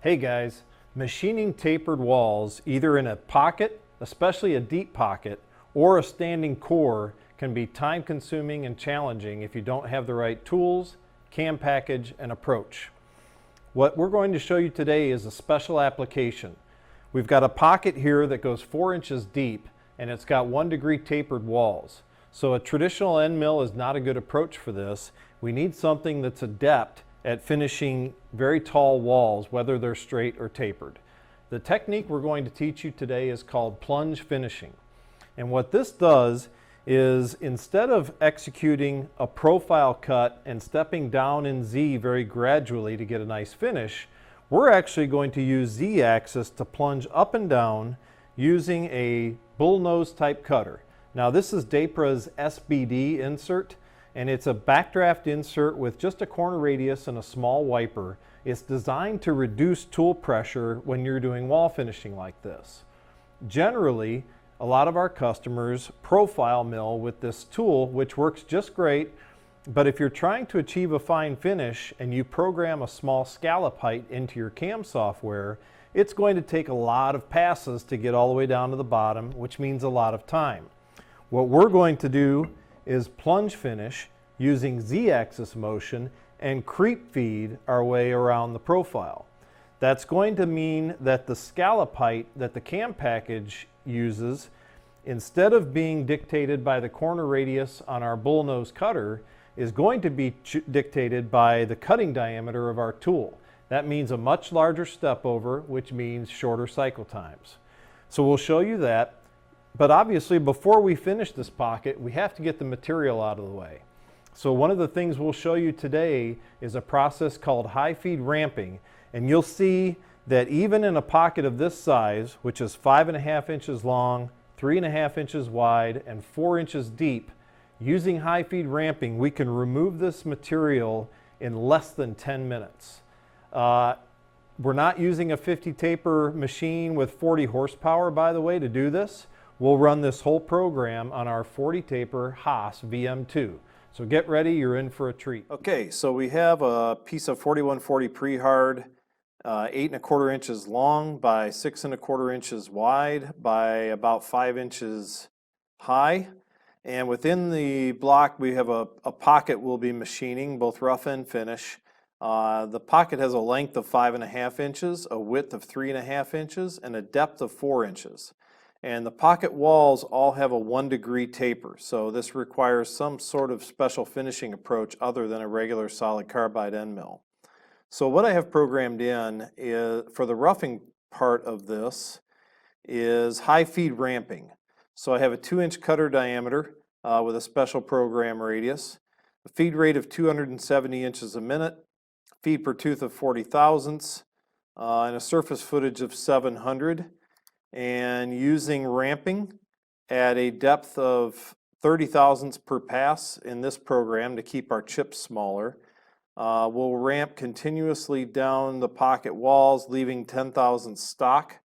Hey guys, machining tapered walls either in a pocket, especially a deep pocket, or a standing core can be time consuming and challenging if you don't have the right tools, cam package, and approach. What we're going to show you today is a special application. We've got a pocket here that goes 4 inches deep and it's got 1 degree tapered walls. So a traditional end mill is not a good approach for this. We need something that's adept at finishing very tall walls, whether they're straight or tapered. The technique we're going to teach you today is called plunge finishing. And what this does is, instead of executing a profile cut and stepping down in Z very gradually to get a nice finish, we're actually going to use Z axis to plunge up and down using a bullnose type cutter. Now this is DAPRA's SBD insert, and it's a backdraft insert with just a corner radius and a small wiper. It's designed to reduce tool pressure when you're doing wall finishing like this. Generally, a lot of our customers profile mill with this tool, which works just great, but if you're trying to achieve a fine finish and you program a small scallop height into your CAM software, it's going to take a lot of passes to get all the way down to the bottom, which means a lot of time. What we're going to do is plunge finish using Z-axis motion and creep feed our way around the profile. That's going to mean that the scallop height that the cam package uses, instead of being dictated by the corner radius on our bullnose cutter, is going to be dictated by the cutting diameter of our tool. That means a much larger step over, which means shorter cycle times. So we'll show you that. But obviously, before we finish this pocket, we have to get the material out of the way. So one of the things we'll show you today is a process called high feed ramping. And you'll see that even in a pocket of this size, which is 5.5 inches long, 3.5 inches wide, and 4 inches deep, using high feed ramping, we can remove this material in less than 10 minutes. We're not using a 50 taper machine with 40 horsepower, by the way, to do this. We'll run this whole program on our 40 taper Haas VM2. So get ready, you're in for a treat. Okay, so we have a piece of 4140 pre-hard, 8.25 inches long by 6.25 inches wide by about 5 inches high. And within the block we have a pocket we'll be machining, both rough and finish. The pocket has a length of 5.5 inches, a width of 3.5 inches, and a depth of 4 inches. And the pocket walls all have a 1 degree taper, so this requires some sort of special finishing approach other than a regular solid carbide end mill. So what I have programmed in is, for the roughing part of this, is high feed ramping. So I have a 2-inch cutter diameter with a special program radius, a feed rate of 270 inches a minute, feed per tooth of 40 thousandths, and a surface footage of 700. And using ramping at a depth of 30 thousandths per pass in this program to keep our chips smaller. We'll ramp continuously down the pocket walls, leaving 10 thousandths stock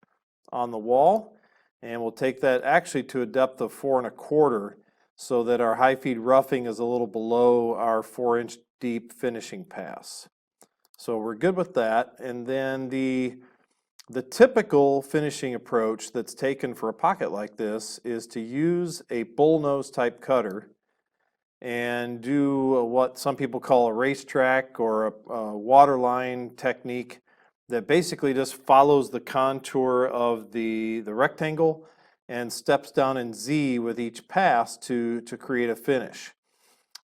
on the wall. And we'll take that actually to a depth of 4.25 so that our high feed roughing is a little below our 4-inch deep finishing pass. So we're good with that. And then the typical finishing approach that's taken for a pocket like this is to use a bullnose type cutter and do what some people call a racetrack or a waterline technique that basically just follows the contour of the rectangle and steps down in Z with each pass to create a finish.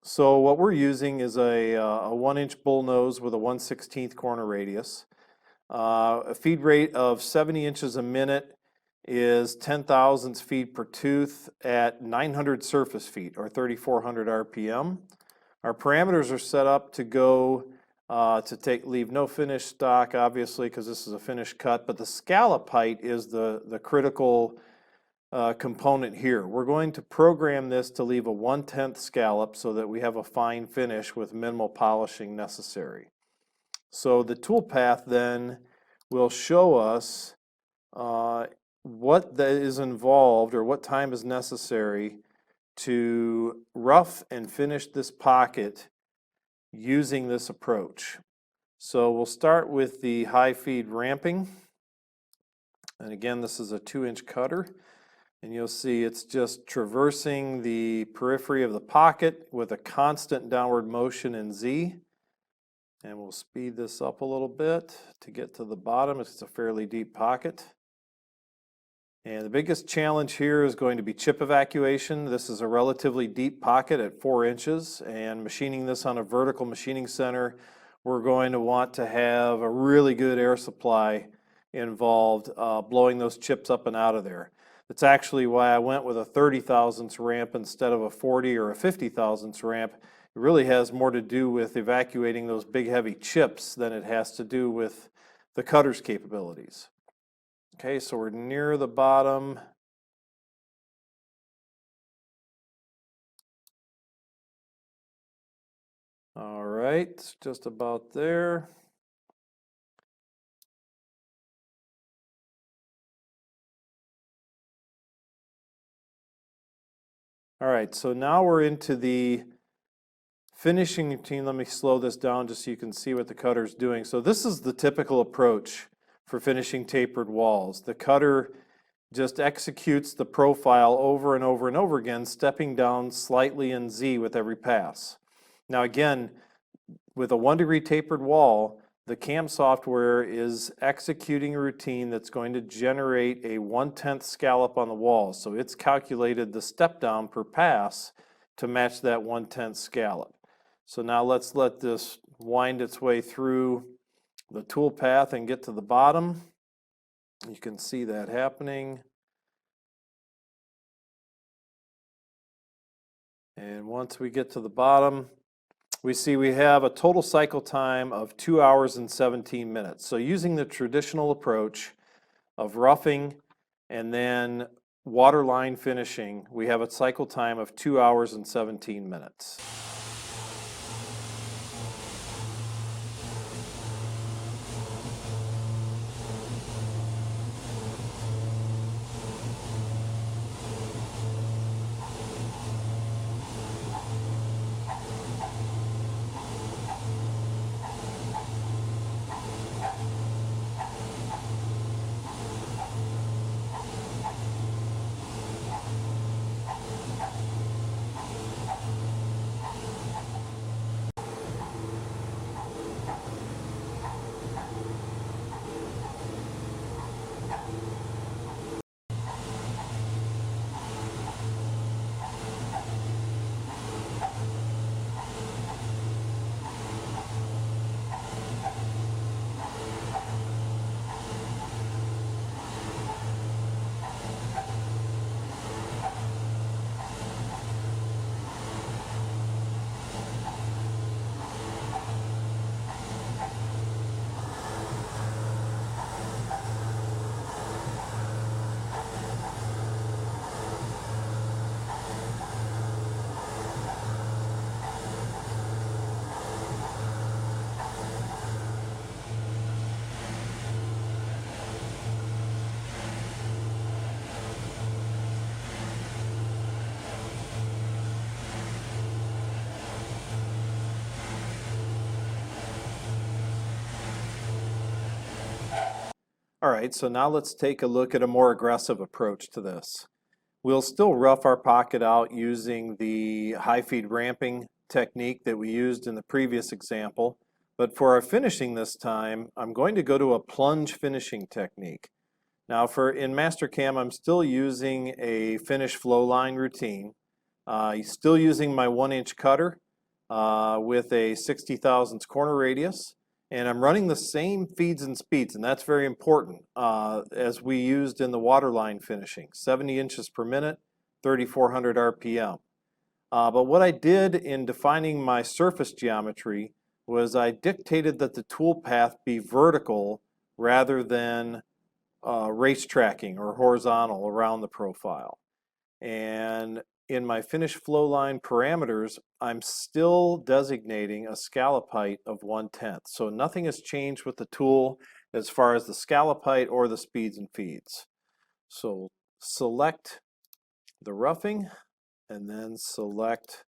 So what we're using is a 1-inch bullnose with a 1/16 corner radius. A feed rate of 70 inches a minute is 10 thousandths feet per tooth at 900 surface feet or 3,400 RPM. Our parameters are set up to go leave no finish stock, obviously, because this is a finished cut, but the scallop height is the critical component here. We're going to program this to leave a 1/10 scallop so that we have a fine finish with minimal polishing necessary. So the tool path then will show us what that is involved or what time is necessary to rough and finish this pocket using this approach. So we'll start with the high feed ramping. And again, this is a 2-inch cutter. And you'll see it's just traversing the periphery of the pocket with a constant downward motion in Z. And we'll speed this up a little bit to get to the bottom. It's a fairly deep pocket. And the biggest challenge here is going to be chip evacuation. This is a relatively deep pocket at 4 inches, and machining this on a vertical machining center, we're going to want to have a really good air supply involved blowing those chips up and out of there. That's actually why I went with a 30 thousandths ramp instead of a 40 or a 50 thousandths ramp. It really has more to do with evacuating those big heavy chips than it has to do with the cutter's capabilities. Okay, so we're near the bottom. All right, it's just about there. All right, so now we're into the finishing routine. Let me slow this down just so you can see what the cutter's doing. So this is the typical approach for finishing tapered walls. The cutter just executes the profile over and over and over again, stepping down slightly in Z with every pass. Now again, with a 1-degree tapered wall, the CAM software is executing a routine that's going to generate a 1/10 scallop on the wall. So it's calculated the step down per pass to match that 1/10 scallop. So now let's let this wind its way through the tool path and get to the bottom. You can see that happening. And once we get to the bottom, we see we have a total cycle time of 2 hours and 17 minutes. So using the traditional approach of roughing and then waterline finishing, we have a cycle time of 2 hours and 17 minutes. All right, so now let's take a look at a more aggressive approach to this. We'll still rough our pocket out using the high feed ramping technique that we used in the previous example, but for our finishing this time, I'm going to go to a plunge finishing technique. Now in Mastercam, I'm still using a finish flow line routine. Still using my 1-inch cutter with a 60 thousandths corner radius. And I'm running the same feeds and speeds, and that's very important, as we used in the waterline finishing, 70 inches per minute, 3,400 RPM. But what I did in defining my surface geometry was I dictated that the tool path be vertical rather than race tracking or horizontal around the profile. And in my finish flow line parameters, I'm still designating a scallop height of 1/10. So nothing has changed with the tool as far as the scallop height or the speeds and feeds. So select the roughing and then select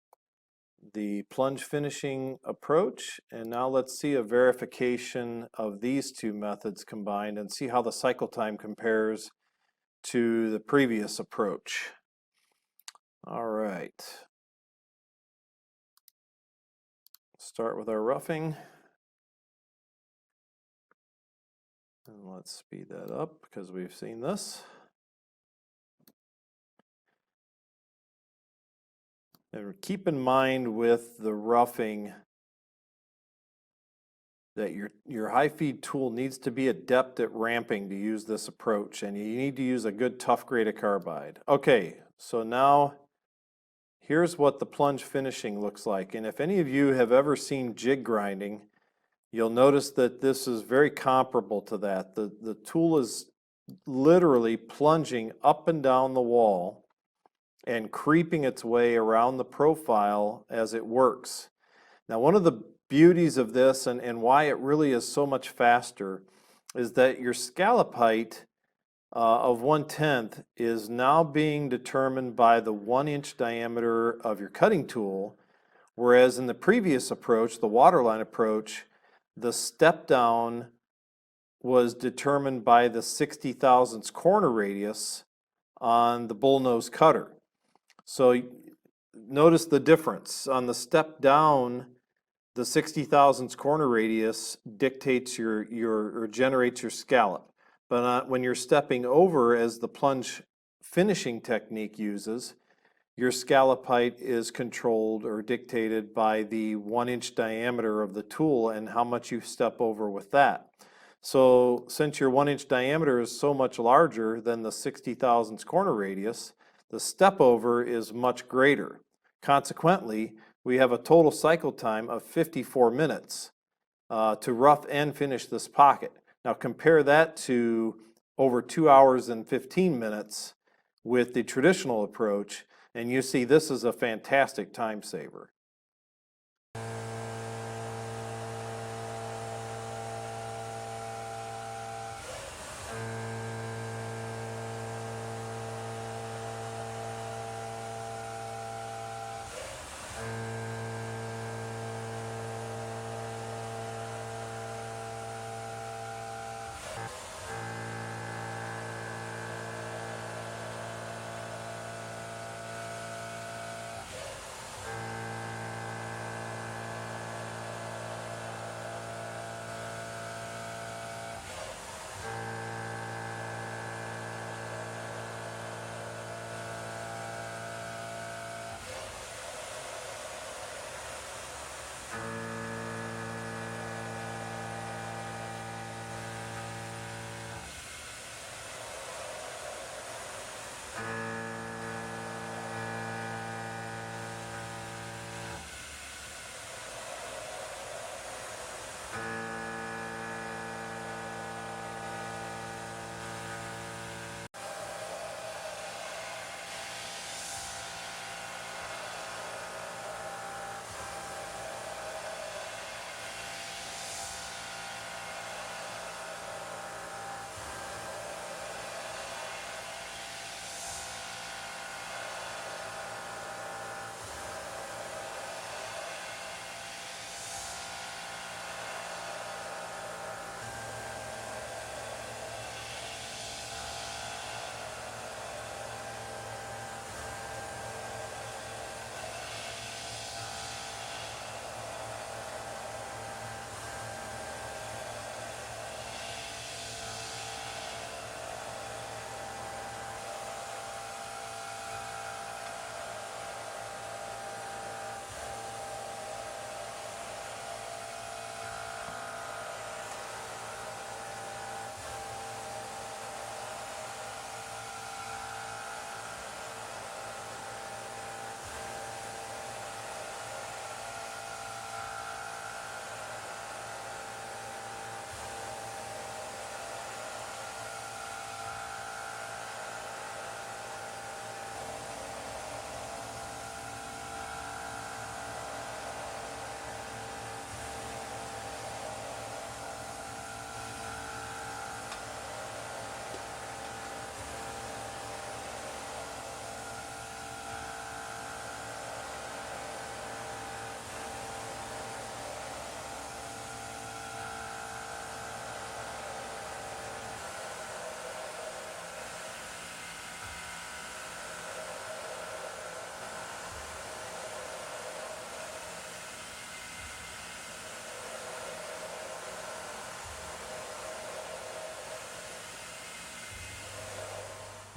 the plunge finishing approach, and now let's see a verification of these two methods combined and see how the cycle time compares to the previous approach. All right. Start with our roughing. And let's speed that up because we've seen this. And keep in mind with the roughing that your high feed tool needs to be adept at ramping to use this approach, and you need to use a good tough grade of carbide. Okay, so now here's what the plunge finishing looks like. And if any of you have ever seen jig grinding, you'll notice that this is very comparable to that. The tool is literally plunging up and down the wall and creeping its way around the profile as it works. Now, one of the beauties of this and why it really is so much faster is that your scallop height of 1/10 is now being determined by the 1-inch diameter of your cutting tool, whereas in the previous approach, the waterline approach, the step down was determined by the 60 thousandths corner radius on the bullnose cutter. So notice the difference. On the step down, the 60 thousandths corner radius dictates or generates your scallop. But when you're stepping over, as the plunge finishing technique uses, your scallop height is controlled or dictated by the 1-inch diameter of the tool and how much you step over with that. So since your 1-inch diameter is so much larger than the 60 thousandths corner radius, the step over is much greater. Consequently, we have a total cycle time of 54 minutes to rough and finish this pocket. Now compare that to over 2 hours and 15 minutes with the traditional approach, and you see this is a fantastic time saver.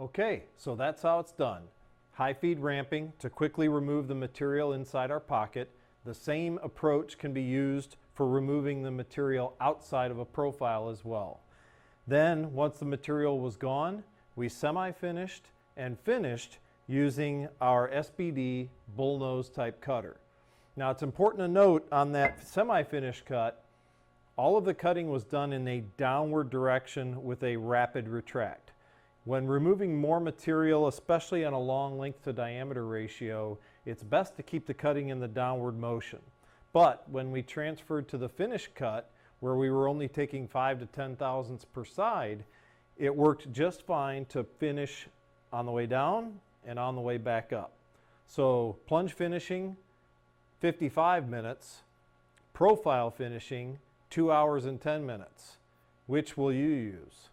Okay, so that's how it's done. High feed ramping to quickly remove the material inside our pocket. The same approach can be used for removing the material outside of a profile as well. Then, once the material was gone, we semi-finished and finished using our SBD bullnose type cutter. Now it's important to note on that semi-finished cut, all of the cutting was done in a downward direction with a rapid retract. When removing more material, especially on a long length to diameter ratio, it's best to keep the cutting in the downward motion. But when we transferred to the finished cut, where we were only taking 5 to 10 thousandths per side, it worked just fine to finish on the way down and on the way back up. So plunge finishing, 55 minutes, profile finishing, 2 hours and 10 minutes. Which will you use?